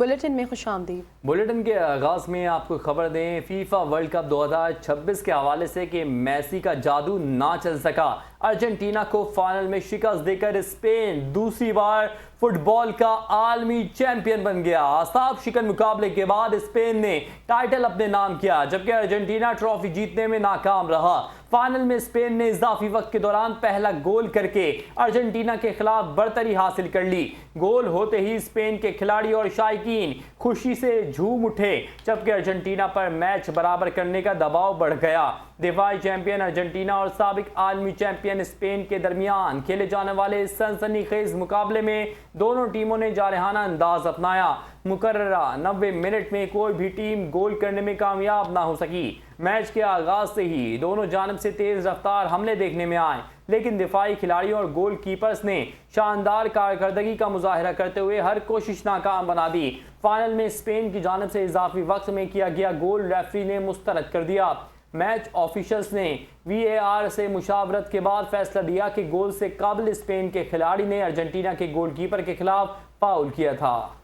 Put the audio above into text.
Bulletin में खुशामदीद। Bulletin के आगाज में आपको खबर दें, फीफा वर्ल्ड कप 2026 के हवाले से कि मेसी का जादू ना चल सका। अर्जेंटीना को फाइनल में शिकस्त देकर स्पेन दूसरी बार फुटबॉल का आलमी चैंपियन बन गया। आसाब शिकन मुकाबले के बाद स्पेन ने टाइटल अपने नाम किया, जबकि अर्जेंटीना ट्रॉफी जीतने में नाकाम रहा। फाइनल में स्पेन ने इजाफी वक्त के दौरान पहला गोल करके अर्जेंटीना के खिलाफ बढ़तरी हासिल कर ली। गोल होते ही स्पेन के खिलाड़ी और शायकीन खुशी से झूम उठे, जबकि अर्जेंटीना पर मैच बराबर करने का दबाव बढ़ गया। दिफाई चैंपियन अर्जेंटीना और साबिक आलमी चैंपियन स्पेन के दरमियान खेले जाने वाले इस सनसनीखेज मुकाबले में दोनों टीमों ने जारहाना अंदाज अपनाया। मुकर्ररा 90 मिनट में कोई भी टीम गोल करने में कामयाब ना हो सकी। मैच के आगाज से ही दोनों जानब से तेज रफ्तार हमले देखने में आए, लेकिन दिफाई खिलाड़ियों और गोल कीपर्स ने शानदार कारकर्दगी का मुजाहरा करते हुए हर कोशिश नाकाम बना दी। फाइनल में स्पेन की जानब से इजाफी वक्त में किया गया गोल रेफरी ने मुस्तरद कर दिया। मैच ऑफिशियल्स ने VAR से मुशावरत के बाद फैसला दिया कि गोल से काबिल स्पेन के खिलाड़ी ने अर्जेंटीना के गोलकीपर के खिलाफ फाउल किया था।